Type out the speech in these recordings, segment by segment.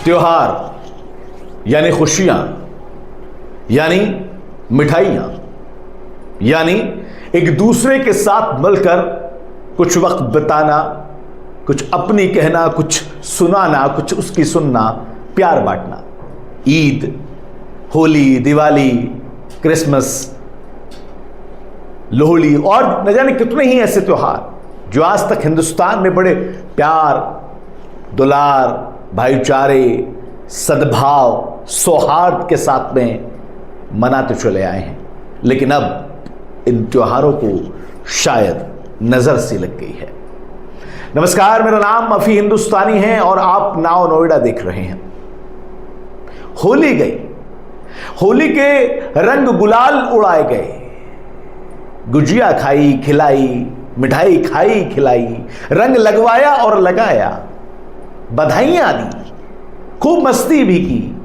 त्योहार यानी खुशियां, यानी मिठाइयां, यानी एक दूसरे के साथ मिलकर कुछ वक्त बिताना, कुछ अपनी कहना, कुछ सुनाना, कुछ उसकी सुनना, प्यार बांटना। ईद, होली, दिवाली, क्रिसमस, लोहड़ी और न जाने कितने ही ऐसे त्योहार जो आज तक हिंदुस्तान में बड़े प्यार, दुलार, भाईचारे, सद्भाव, सौहार्द के साथ में मनाते चले आए हैं, लेकिन अब इन त्योहारों को शायद नजर सी लग गई है। नमस्कार, मेरा नाम अफी हिंदुस्तानी है और आप नाव नोएडा देख रहे हैं। होली गई, होली के रंग गुलाल उड़ाए गए, गुजिया खाई खिलाई, मिठाई खाई खिलाई, रंग लगवाया और लगाया, बधाइयां दी, खूब मस्ती भी की,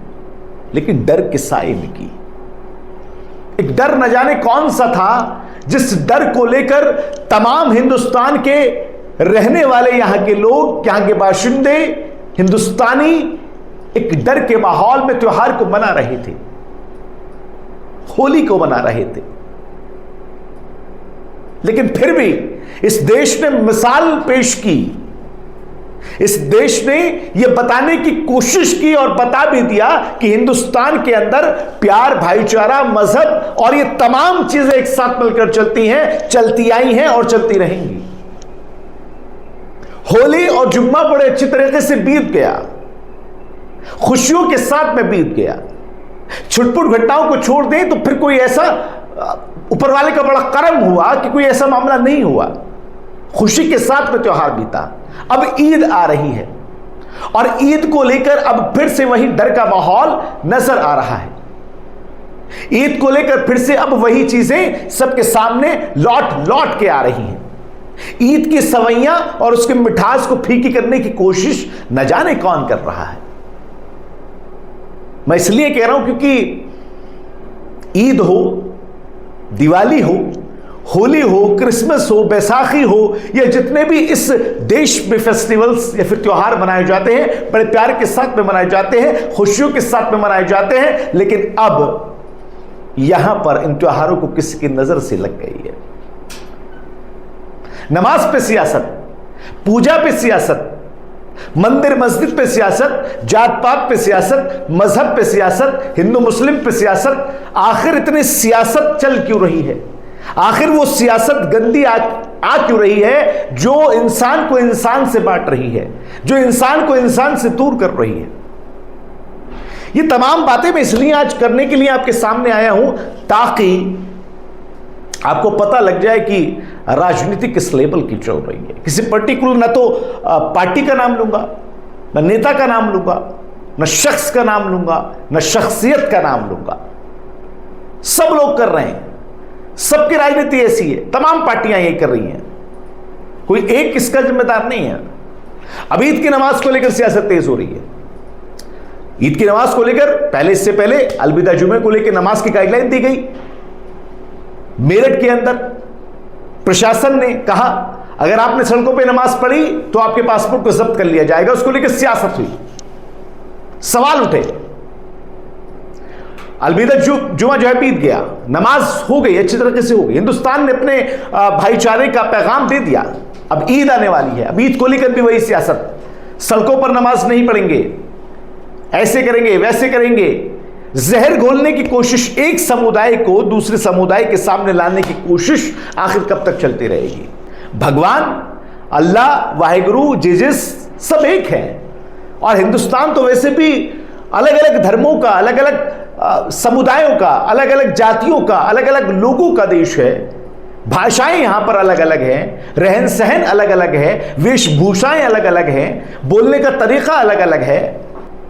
लेकिन डर के साए में की। एक डर न जाने कौन सा था जिस डर को लेकर तमाम हिंदुस्तान के रहने वाले, यहां के लोग, यहां के बाशिंदे, हिंदुस्तानी एक डर के माहौल में त्योहार को मना रहे थे, होली को मना रहे थे। लेकिन फिर भी इस देश ने मिसाल पेश की, इस देश ने यह बताने की कोशिश की और बता भी दिया कि हिंदुस्तान के अंदर प्यार, भाईचारा, मजहब और ये तमाम चीजें एक साथ मिलकर चलती हैं, चलती आई हैं और चलती रहेंगी। होली और जुम्मा बड़े अच्छी तरीके से बीत गया, खुशियों के साथ में बीत गया। छुटपुट घटनाओं को छोड़ दें तो फिर कोई ऐसा ऊपर वाले का बड़ा करम हुआ कि कोई ऐसा मामला नहीं हुआ, खुशी के साथ में त्योहार बीता। अब ईद आ रही है और ईद को लेकर अब फिर से वही डर का माहौल नजर आ रहा है। ईद को लेकर फिर से अब वही चीजें सबके सामने लौट लौट के आ रही हैं। ईद की सवैयां और उसके मिठास को फीकी करने की कोशिश न जाने कौन कर रहा है। मैं इसलिए कह रहा हूं क्योंकि ईद हो, दिवाली हो, होली हो, क्रिसमस हो, बैसाखी हो, या जितने भी इस देश में फेस्टिवल्स या फिर त्योहार मनाए जाते हैं, बड़े प्यार के साथ में मनाए जाते हैं, खुशियों के साथ में मनाए जाते हैं, लेकिन अब यहां पर इन त्योहारों को किसी की नजर से लग गई है। नमाज पे सियासत, पूजा पे सियासत, मंदिर मस्जिद पे सियासत, जात पात पे सियासत, मजहब पे सियासत, हिंदू मुस्लिम पे सियासत। आखिर इतनी सियासत चल क्यों रही है? आखिर वो सियासत गंदी आ क्यों रही है जो इंसान को इंसान से बांट रही है, जो इंसान को इंसान से दूर कर रही है? ये तमाम बातें मैं इसलिए आज करने के लिए आपके सामने आया हूं ताकि आपको पता लग जाए कि राजनीति किस लेवल की चल रही है। किसी पर्टिकुलर, न तो पार्टी का नाम लूंगा, न नेता का नाम लूंगा, न शख्स का नाम लूंगा, न शख्सियत का नाम लूंगा। सब लोग कर रहे हैं, सबकी राजनीति ऐसी है, तमाम पार्टियां यही कर रही हैं, कोई एक इसका जिम्मेदार नहीं है। अब ईद की नमाज को लेकर सियासत तेज हो रही है। ईद की नमाज को लेकर पहले, इससे पहले अलविदा जुमे को लेकर नमाज की गाइडलाइन दी गई। मेरठ के अंदर प्रशासन ने कहा अगर आपने सड़कों पे नमाज पढ़ी तो आपके पासपोर्ट को जब्त कर लिया जाएगा। उसको लेकर सियासत हुई, सवाल उठे। अलविदा जुमा जो है बीत गया, नमाज हो गई, अच्छी तरीके से हो गई, हिंदुस्तान ने अपने भाईचारे का पैगाम दे दिया। अब ईद आने वाली है, अब ईद को लेकर भी वही सियासत, सड़कों पर नमाज नहीं पढ़ेंगे, ऐसे करेंगे, वैसे करेंगे। जहर घोलने की कोशिश, एक समुदाय को दूसरे समुदाय के सामने लाने की कोशिश आखिर कब तक चलती रहेगी? भगवान, अल्लाह, वाहिगुरु, जीसस सब एक है। और हिंदुस्तान तो वैसे भी अलग अलग धर्मों का, अलग अलग समुदायों का, अलग अलग जातियों का, अलग अलग लोगों का देश है। भाषाएं यहां पर अलग अलग हैं, रहन सहन अलग अलग है, वेशभूषाएं अलग अलग हैं, बोलने का तरीका अलग अलग है,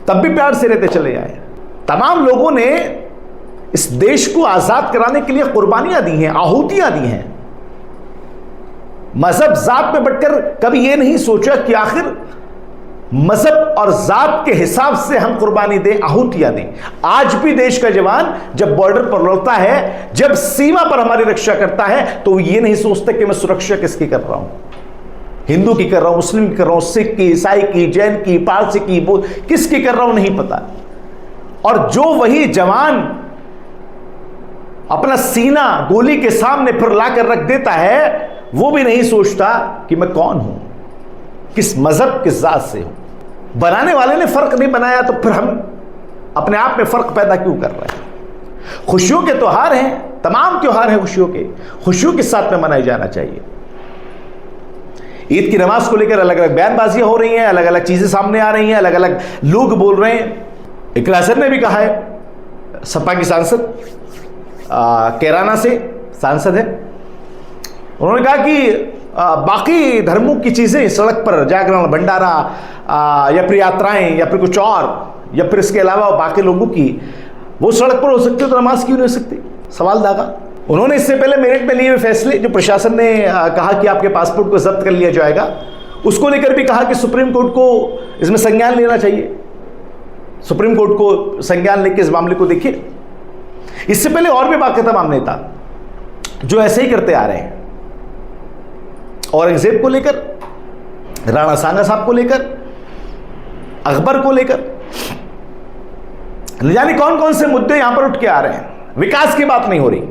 तब भी प्यार से रहते चले आए। तमाम लोगों ने इस देश को आजाद कराने के लिए कुर्बानियां दी हैं, आहुतियां दी हैं। मजहब जात में बटकर कभी यह नहीं सोचा कि आखिर मजहब और जात के हिसाब से हम कुर्बानी दें, आहुतियां दें। आज भी देश का जवान जब बॉर्डर पर लड़ता है, जब सीमा पर हमारी रक्षा करता है, तो ये नहीं सोचता कि मैं सुरक्षा किसकी कर रहा हूं, हिंदू की कर रहा हूं, मुस्लिम की कर रहा हूं, सिख की, ईसाई की, जैन की, पारसी की, किसकी कर रहा हूं नहीं पता। और जो वही जवान अपना सीना गोली के सामने फिर लाकर रख देता है, वो भी नहीं सोचता कि मैं कौन हूं, किस मजहब, किस जात से हूं। बनाने वाले ने फर्क नहीं बनाया, तो फिर हम अपने आप में फर्क पैदा क्यों कर रहे हैं? खुशियों के त्योहार हैं, तमाम त्योहार हैं खुशियों के साथ में मनाए जाना चाहिए। ईद की नमाज को लेकर अलग अलग बयानबाजियां हो रही हैं, अलग अलग चीजें सामने आ रही हैं, अलग अलग लोग बोल रहे हैं। इकरा सर ने भी कहा है, सपा की सांसद कैराना से सांसद है, उन्होंने कहा कि बाकी धर्मों की चीजें सड़क पर जागरण, भंडारा या फिर यात्राएं या फिर कुछ और, या फिर इसके अलावा बाकी लोगों की वो सड़क पर हो सकती है, तो नमाज क्यों नहीं हो सकती? सवाल दागा। उन्होंने इससे पहले मेरठ में लिए हुए फैसले, जो प्रशासन ने कहा कि आपके पासपोर्ट को जब्त कर लिया जाएगा, उसको लेकर भी कहा कि सुप्रीम कोर्ट को इसमें संज्ञान लेना चाहिए। सुप्रीम कोर्ट को संज्ञान लेकर इस मामले को देखिए। इससे पहले और भी बाकी तमाम नेता जो ऐसे ही करते आ रहे हैं, औरंगजेब को लेकर, राणा सांगा साहब को लेकर, अकबर को लेकर, न जाने कौन कौन से मुद्दे यहां पर उठ के आ रहे हैं। विकास की बात नहीं हो रही,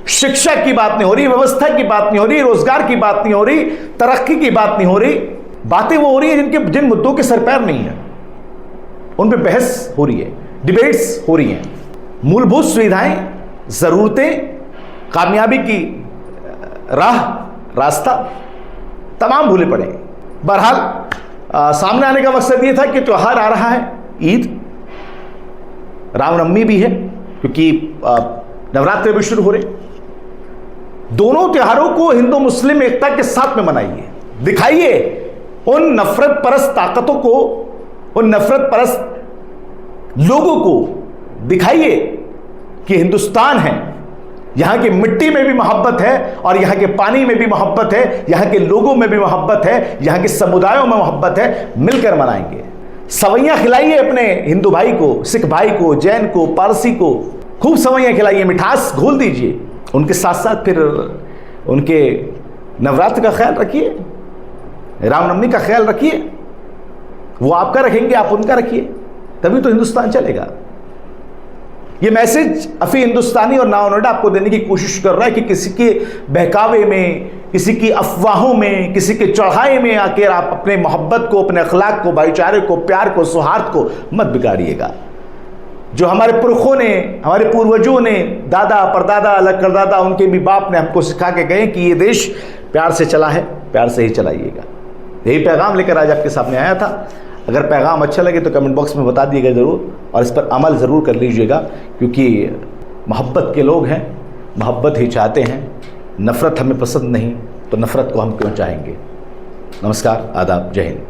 शिक्षा की बात नहीं हो रही, व्यवस्था की बात नहीं हो रही, रोजगार की बात नहीं हो रही, तरक्की की बात नहीं हो रही। बातें वो हो रही है जिन मुद्दों के सर पैर नहीं है, उन पे बहस हो रही है, डिबेट्स हो रही हैं। मूलभूत सुविधाएं, जरूरतें, कामयाबी की रास्ता तमाम भूले पड़े। बहरहाल सामने आने का मकसद ये था कि त्योहार आ रहा है, ईद, रामनवमी भी है, क्योंकि नवरात्र भी शुरू हो रहे। दोनों त्योहारों को हिंदू मुस्लिम एकता के साथ में मनाइए, दिखाइए उन नफरत परस्त ताकतों को, उन नफरत परस्त लोगों को दिखाइए कि हिंदुस्तान है, यहां की मिट्टी में भी मोहब्बत है, और यहां के पानी में भी मोहब्बत है, यहां के लोगों में भी मोहब्बत है, यहां के समुदायों में मोहब्बत है। मिलकर मनाएंगे। सवैयां खिलाइए अपने हिंदू भाई को, सिख भाई को, जैन को, पारसी को, खूब सवैयां खिलाइए, मिठास घोल दीजिए। उनके साथ साथ फिर उनके नवरात्र का ख्याल रखिए, रामनवमी का ख्याल रखिए। वो आपका रखेंगे, आप उनका रखिए, तभी तो हिंदुस्तान चलेगा। ये मैसेज अफी हिंदुस्तानी और नाओनडा आपको देने की कोशिश कर रहा है कि किसी के बहकावे में, किसी की अफवाहों में, किसी के चढ़ाए में आकर आप अपने मोहब्बत को, अपने अखलाक को, भाईचारे को, प्यार को, सौहार्द को मत बिगाड़िएगा। जो हमारे पुरखों ने, हमारे पूर्वजों ने, दादा परदादा अलग करदादा, उनके भी बाप ने हमको सिखा के गए कि ये देश प्यार से चला है, प्यार से ही चलाइएगा। यही पैगाम लेकर आज आपके सामने आया था। अगर पैगाम अच्छा लगे तो कमेंट बॉक्स में बता दिएगा ज़रूर, और इस पर अमल ज़रूर कर लीजिएगा, क्योंकि मोहब्बत के लोग हैं, मोहब्बत ही चाहते हैं। नफ़रत हमें पसंद नहीं, तो नफ़रत को हम क्यों चाहेंगे। नमस्कार, आदाब, जय हिंद।